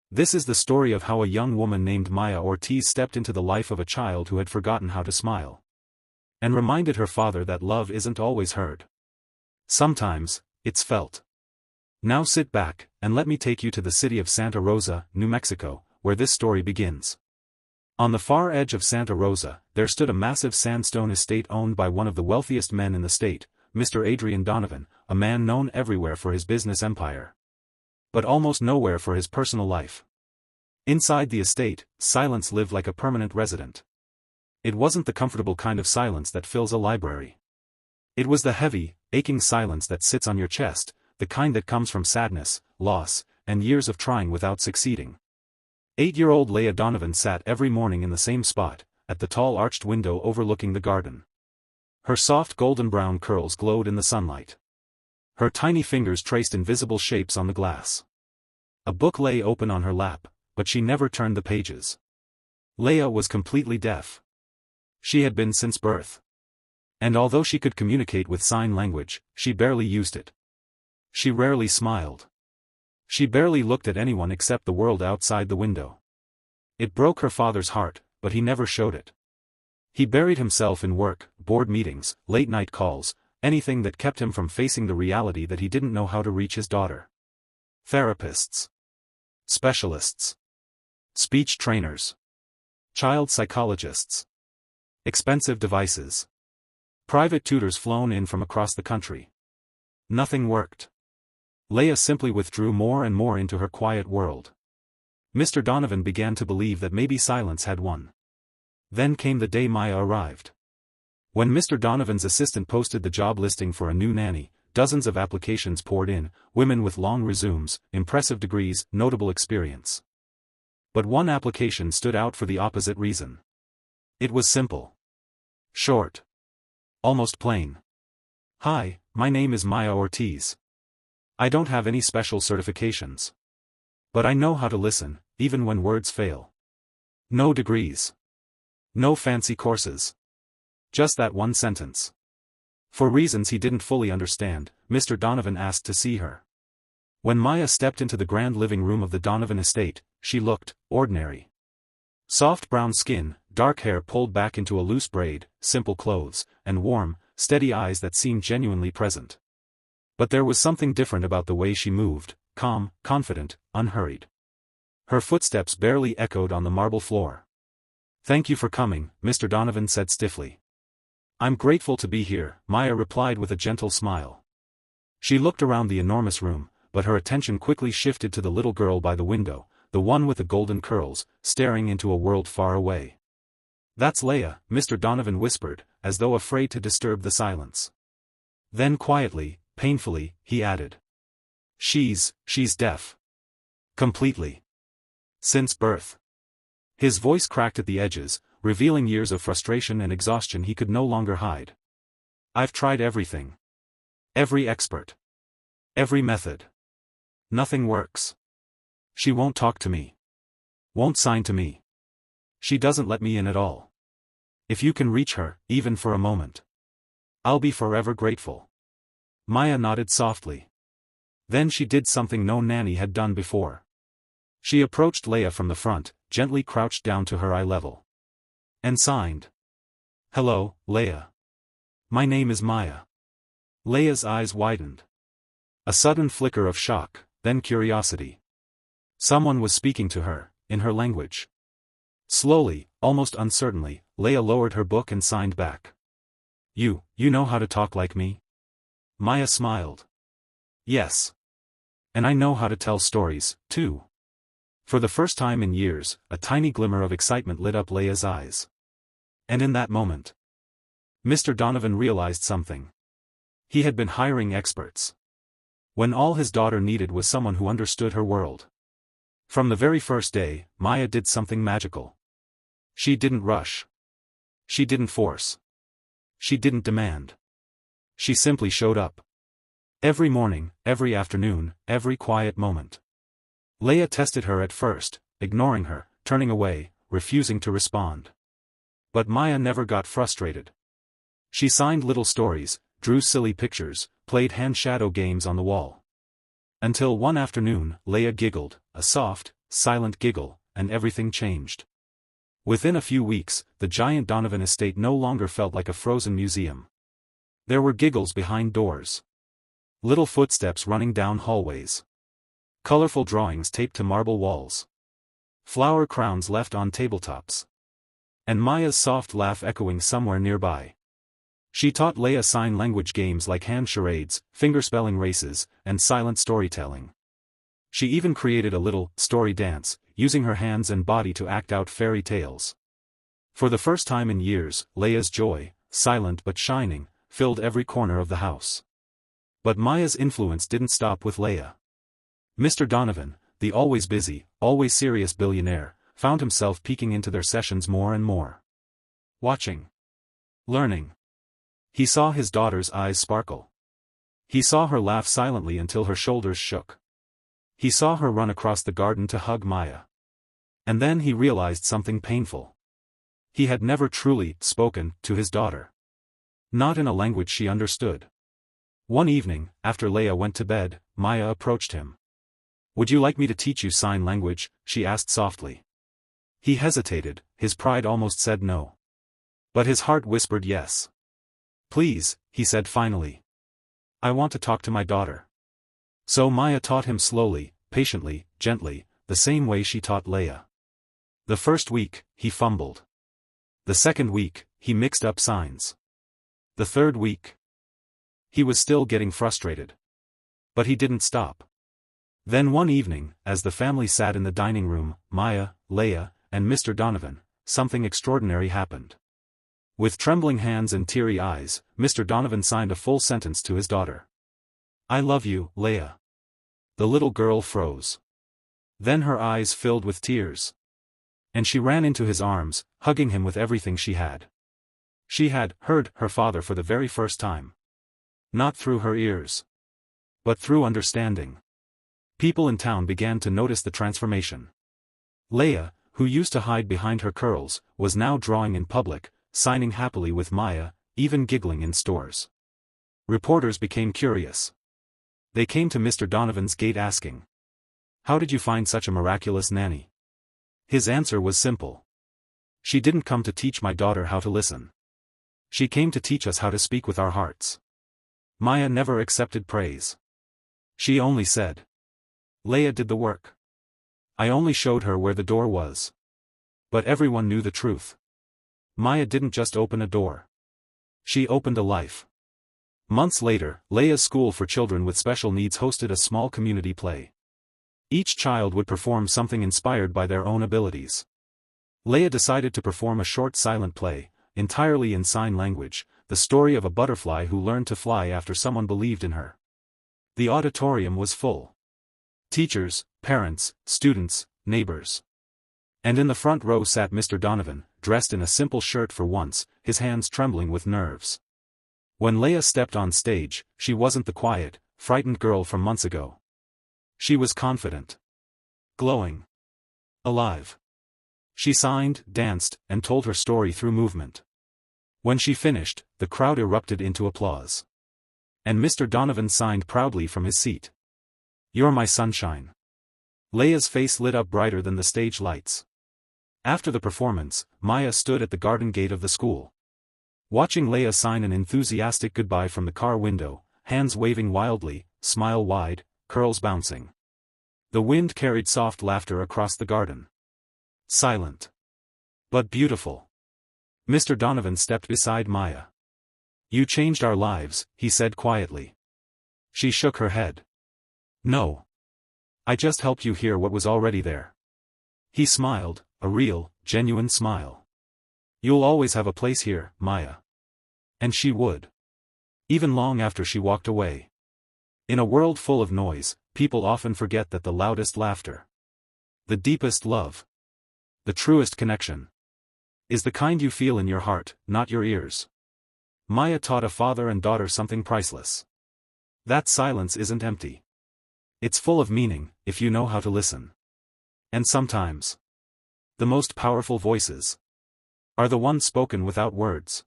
This is the story of how a young woman named Maya Ortiz stepped into the life of a child who had forgotten how to smile. And reminded her father that love isn't always heard. Sometimes, it's felt. Now sit back, and let me take you to the city of Santa Rosa, New Mexico, where this story begins. On the far edge of Santa Rosa, there stood a massive sandstone estate owned by one of the wealthiest men in the state, Mr. Adrian Donovan, a man known everywhere for his business empire. But almost nowhere for his personal life. Inside the estate, silence lived like a permanent resident. It wasn't the comfortable kind of silence that fills a library. It was the heavy, aching silence that sits on your chest, the kind that comes from sadness, loss, and years of trying without succeeding. 8-year-old Laya Donovan sat every morning in the same spot, at the tall arched window overlooking the garden. Her soft golden-brown curls glowed in the sunlight. Her tiny fingers traced invisible shapes on the glass. A book lay open on her lap, but she never turned the pages. Laya was completely deaf. She had been since birth. And although she could communicate with sign language, she barely used it. She rarely smiled. She barely looked at anyone except the world outside the window. It broke her father's heart, but he never showed it. He buried himself in work, board meetings, late-night calls, anything that kept him from facing the reality that he didn't know how to reach his daughter. Therapists. Specialists. Speech trainers. Child psychologists. Expensive devices. Private tutors flown in from across the country. Nothing worked. Laya simply withdrew more and more into her quiet world. Mr. Donovan began to believe that maybe silence had won. Then came the day Maya arrived. When Mr. Donovan's assistant posted the job listing for a new nanny, dozens of applications poured in, women with long resumes, impressive degrees, notable experience. But one application stood out for the opposite reason. It was simple. Short. Almost plain. Hi, my name is Maya Ortiz. I don't have any special certifications. But I know how to listen, even when words fail. No degrees. No fancy courses. Just that one sentence. For reasons he didn't fully understand, Mr. Donovan asked to see her. When Maya stepped into the grand living room of the Donovan estate, she looked ordinary. Soft brown skin, dark hair pulled back into a loose braid, simple clothes, and warm, steady eyes that seemed genuinely present. But there was something different about the way she moved, calm, confident, unhurried. Her footsteps barely echoed on the marble floor. "Thank you for coming," Mr. Donovan said stiffly. "I'm grateful to be here," Maya replied with a gentle smile. She looked around the enormous room, but her attention quickly shifted to the little girl by the window, the one with the golden curls, staring into a world far away. "That's Laya," Mr. Donovan whispered, as though afraid to disturb the silence. Then quietly, painfully, he added. She's deaf. Completely. Since birth." His voice cracked at the edges, revealing years of frustration and exhaustion he could no longer hide. "I've tried everything. Every expert. Every method. Nothing works. She won't talk to me. Won't sign to me. She doesn't let me in at all. If you can reach her, even for a moment, I'll be forever grateful." Maya nodded softly. Then she did something no nanny had done before. She approached Laya from the front, gently crouched down to her eye level. And signed. "Hello, Laya. My name is Maya." Laya's eyes widened. A sudden flicker of shock, then curiosity. Someone was speaking to her, in her language. Slowly, almost uncertainly, Laya lowered her book and signed back. You know how to talk like me?" Maya smiled. "Yes. And I know how to tell stories, too." For the first time in years, a tiny glimmer of excitement lit up Laya's eyes. And in that moment, Mr. Donovan realized something. He had been hiring experts, when all his daughter needed was someone who understood her world. From the very first day, Maya did something magical. She didn't rush. She didn't force. She didn't demand. She simply showed up. Every morning, every afternoon, every quiet moment. Laya tested her at first, ignoring her, turning away, refusing to respond. But Maya never got frustrated. She signed little stories, drew silly pictures, played hand shadow games on the wall. Until one afternoon, Laya giggled, a soft, silent giggle, and everything changed. Within a few weeks, the giant Donovan estate no longer felt like a frozen museum. There were giggles behind doors. Little footsteps running down hallways. Colorful drawings taped to marble walls. Flower crowns left on tabletops. And Maya's soft laugh echoing somewhere nearby. She taught Laya sign language games like hand charades, fingerspelling races, and silent storytelling. She even created a little story dance, using her hands and body to act out fairy tales. For the first time in years, Laya's joy, silent but shining, filled every corner of the house. But Maya's influence didn't stop with Laya. Mr. Donovan, the always busy, always serious billionaire, found himself peeking into their sessions more and more. Watching. Learning. He saw his daughter's eyes sparkle. He saw her laugh silently until her shoulders shook. He saw her run across the garden to hug Maya. And then he realized something painful. He had never truly spoken to his daughter. Not in a language she understood. One evening, after Laya went to bed, Maya approached him. "Would you like me to teach you sign language?" she asked softly. He hesitated, his pride almost said no. But his heart whispered yes. "Please," he said finally. "I want to talk to my daughter." So Maya taught him slowly, patiently, gently, the same way she taught Laya. The first week, he fumbled. The second week, he mixed up signs. The third week, he was still getting frustrated. But he didn't stop. Then one evening, as the family sat in the dining room, Maya, Laya, and Mr. Donovan, something extraordinary happened. With trembling hands and teary eyes, Mr. Donovan signed a full sentence to his daughter. "I love you, Laya." The little girl froze. Then her eyes filled with tears. And she ran into his arms, hugging him with everything she had. She had heard her father for the very first time. Not through her ears, but through understanding. People in town began to notice the transformation. Laya, who used to hide behind her curls, was now drawing in public, signing happily with Maya, even giggling in stores. Reporters became curious. They came to Mr. Donovan's gate asking, "How did you find such a miraculous nanny?" His answer was simple. "She didn't come to teach my daughter how to listen. She came to teach us how to speak with our hearts." Maya never accepted praise. She only said, "Laya did the work. I only showed her where the door was." But everyone knew the truth. Maya didn't just open a door. She opened a life. Months later, Laya's school for children with special needs hosted a small community play. Each child would perform something inspired by their own abilities. Laya decided to perform a short silent play, entirely in sign language, the story of a butterfly who learned to fly after someone believed in her. The auditorium was full. Teachers, parents, students, neighbors. And in the front row sat Mr. Donovan, dressed in a simple shirt for once, his hands trembling with nerves. When Laya stepped on stage, she wasn't the quiet, frightened girl from months ago. She was confident. Glowing. Alive. She signed, danced, and told her story through movement. When she finished, the crowd erupted into applause. And Mr. Donovan signed proudly from his seat. "You're my sunshine." Laya's face lit up brighter than the stage lights. After the performance, Maya stood at the garden gate of the school. Watching Laya sign an enthusiastic goodbye from the car window, hands waving wildly, smile wide, curls bouncing. The wind carried soft laughter across the garden. Silent. But beautiful. Mr. Donovan stepped beside Maya. "You changed our lives," he said quietly. She shook her head. "No. I just helped you hear what was already there." He smiled, a real, genuine smile. "You'll always have a place here, Maya." And she would. Even long after she walked away. In a world full of noise, people often forget that the loudest laughter, the deepest love, the truest connection, is the kind you feel in your heart, not your ears. Maya taught a father and daughter something priceless. That silence isn't empty. It's full of meaning, if you know how to listen. And sometimes, the most powerful voices are the ones spoken without words.